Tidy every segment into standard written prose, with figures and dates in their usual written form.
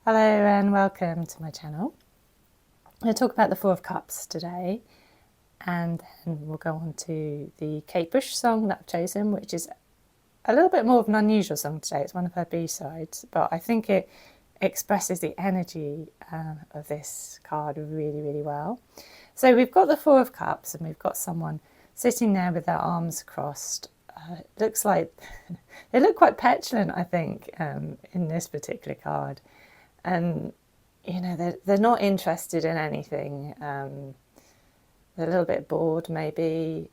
Hello and welcome to my channel. I'm going to talk about the Four of Cups today, and then we'll go on to the Kate Bush song that I've chosen, which is a little bit more of an unusual song today. It's one of her B-sides, but I think it expresses the energy of this card really, really well. So we've got the Four of Cups and we've got someone sitting there with their arms crossed. It looks like they look quite petulant, I think, in this particular card. And you know, they're not interested in anything. They're a little bit bored, maybe.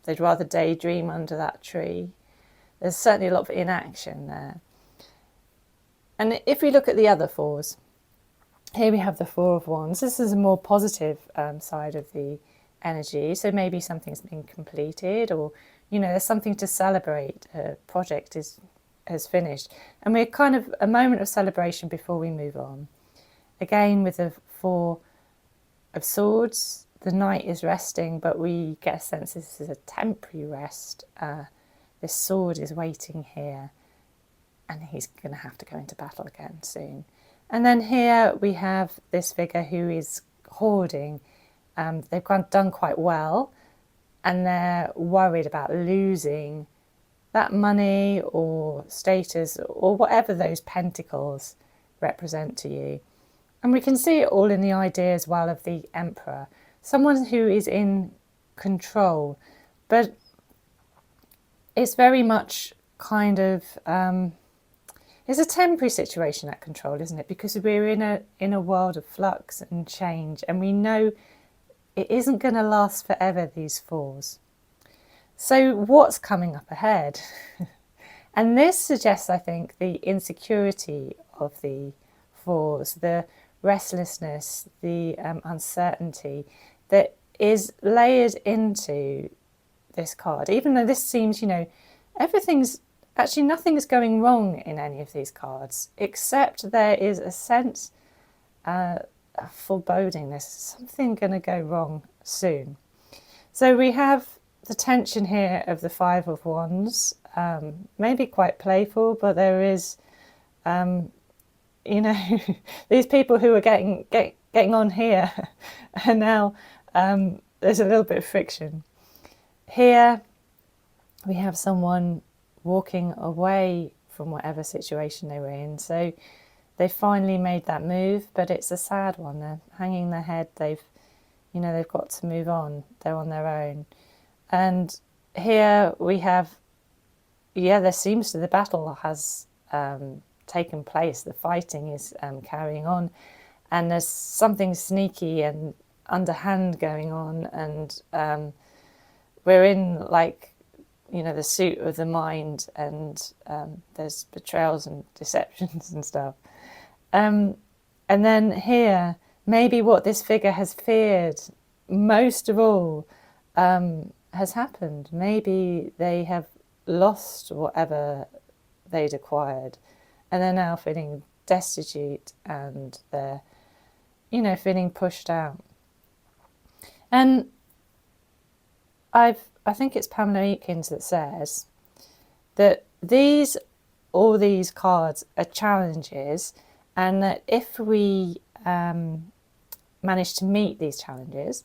They'd rather daydream under that tree. There's certainly a lot of inaction there. And if we look at the other fours, here we have the Four of Wands. This is a more positive side of the energy. So maybe something's been completed, or you know, there's something to celebrate. A project has finished, and we're kind of a moment of celebration before we move on. Again, with the Four of Swords, the knight is resting, but we get a sense this is a temporary rest. This sword is waiting here, and he's going to have to go into battle again soon. And then here we have this figure who is hoarding. They've done quite well, and they're worried about losing that money or status or whatever those pentacles represent to you. And we can see it all in the idea as well of the Emperor, someone who is in control, but it's very much kind of it's a temporary situation, that control, isn't it? Because we're in a world of flux and change, and we know it isn't going to last forever, these fours. So what's coming up ahead? And this suggests, I think, the insecurity of the fours, the restlessness, the uncertainty that is layered into this card. Even though this seems, you know, actually nothing is going wrong in any of these cards, except there is a sense of foreboding. There's something going to go wrong soon. So we have the tension here of the Five of Wands, maybe quite playful, but there is, you know, these people who are getting on here, and now there's a little bit of friction. Here we have someone walking away from whatever situation they were in. So they finally made that move, but it's a sad one. They're hanging their head. They've got to move on. They're on their own. And here we have, there seems to the battle has taken place. The fighting is carrying on, and there's something sneaky and underhand going on, and we're in, like, you know, the suit of the mind, and there's betrayals and deceptions and stuff. And then here, maybe what this figure has feared most of all has happened. Maybe they have lost whatever they'd acquired, and they're now feeling destitute, and they're, you know, feeling pushed out. And I think it's Pamela Eakins that says that all these cards are challenges, and that if we manage to meet these challenges,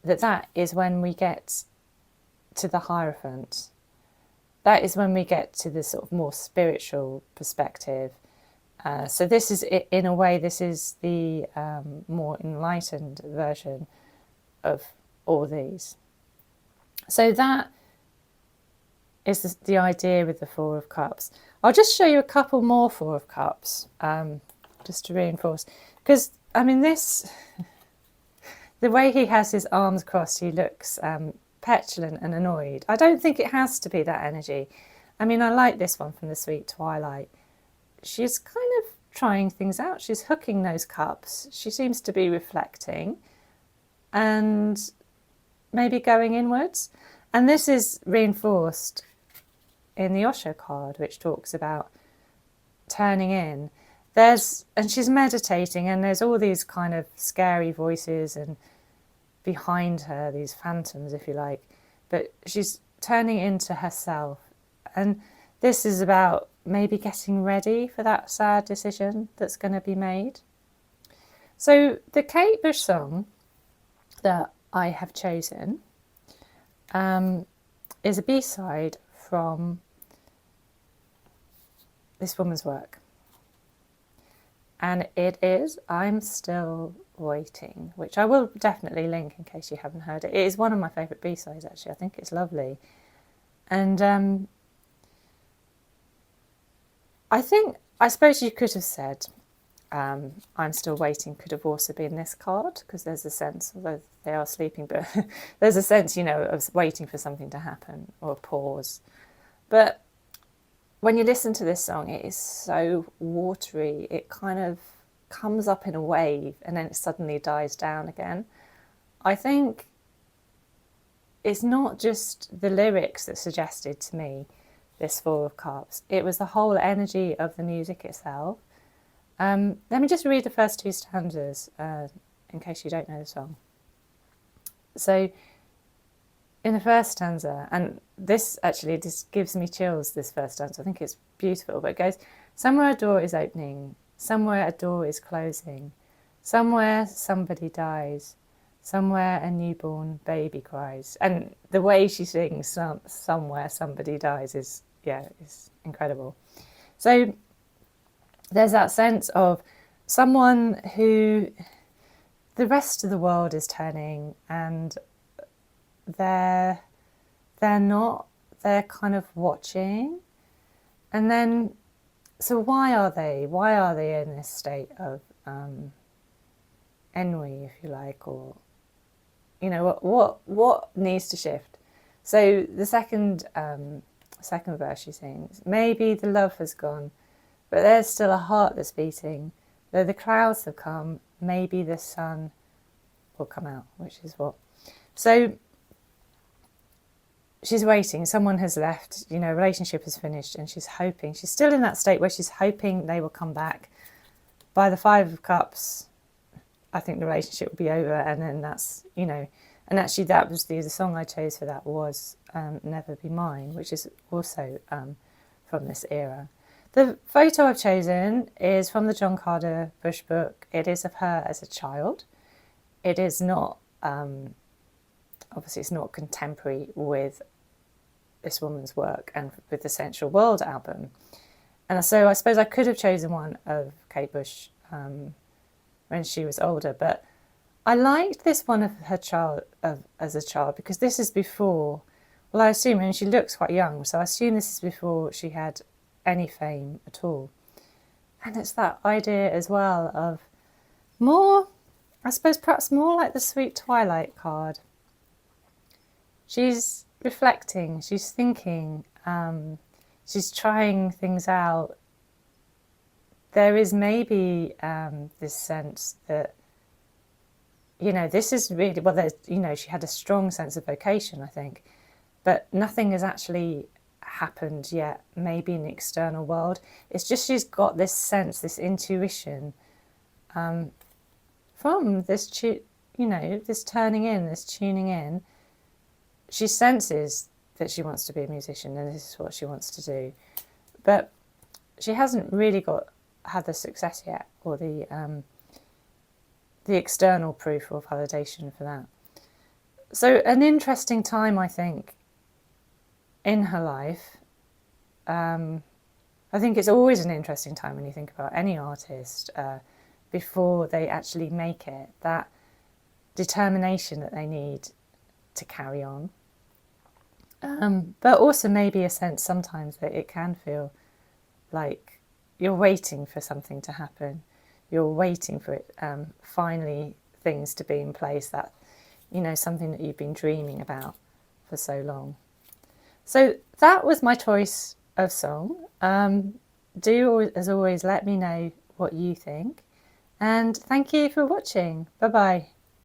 that is when we get to the Hierophant. That is when we get to the sort of more spiritual perspective. So this is, in a way, this is the more enlightened version of all these. So that is the idea with the Four of Cups. I'll just show you a couple more Four of Cups, just to reinforce. Because, I mean, the way he has his arms crossed, he looks petulant and annoyed. I don't think it has to be that energy. I mean, I like this one from the Sweet Twilight. She's kind of trying things out. She's hooking those cups. She seems to be reflecting and maybe going inwards. And this is reinforced in the Osho card, which talks about turning in. And she's meditating, and there's all these kind of scary voices and behind her, these phantoms, if you like, but she's turning into herself. And this is about maybe getting ready for that sad decision that's going to be made. So the Kate Bush song that I have chosen is a B-side from This Woman's Work. And it is I'm Still Waiting, which I will definitely link in case you haven't heard it. It is one of my favourite B-sides, actually. I think it's lovely. And I suppose you could have said I'm Still Waiting could have also been this card, because there's a sense, although they are sleeping, but there's a sense, of waiting for something to happen or a pause. But when you listen to this song, it is so watery. It kind of comes up in a wave and then it suddenly dies down again. I think it's not just the lyrics that suggested to me this Four of Cups. It was the whole energy of the music itself. Let me just read the first two stanzas in case you don't know the song. So in the first stanza, and this gives me chills, this first stanza. I think it's beautiful, but it goes, somewhere a door is opening, somewhere a door is closing, somewhere somebody dies, somewhere a newborn baby cries. And the way she sings somewhere somebody dies is incredible. So there's that sense of someone who the rest of the world is turning and they're kind of watching. And then, so why are they in this state of ennui, if you like, or what needs to shift? So the second verse she sings, maybe the love has gone, but there's still a heart that's beating. Though the clouds have come, maybe the sun will come out, which is what. So she's waiting, someone has left, relationship is finished, and she's still in that state where she's hoping they will come back. By the Five of Cups, I think the relationship will be over, and then that's, and actually that was the song I chose for that was Never Be Mine, which is also from this era. The photo I've chosen is from the John Carter Bush book. It is of her as a child. It is not, obviously it's not contemporary with This Woman's Work and with the Sensual World album. And so I suppose I could have chosen one of Kate Bush when she was older, but I liked this one of her as a child, because this is before, well, I assume, and she looks quite young, so I assume this is before she had any fame at all. And it's that idea as well of more, I suppose perhaps more like the Sweet Twilight card. She's reflecting, she's thinking, she's trying things out. There is maybe this sense that, this is really, well, she had a strong sense of vocation, I think, but nothing has actually happened yet, maybe in the external world. It's just she's got this sense, this intuition from this, this turning in, this tuning in. She senses that she wants to be a musician and this is what she wants to do, but she hasn't really had the success yet, or the external proof or validation for that. So an interesting time, I think, in her life. I think it's always an interesting time when you think about any artist before they actually make it, that determination that they need to carry on. But also maybe a sense sometimes that it can feel like you're waiting for something to happen. You're waiting for it, finally things to be in place, that, something that you've been dreaming about for so long. So that was my choice of song. Do, as always, let me know what you think. And thank you for watching. Bye-bye.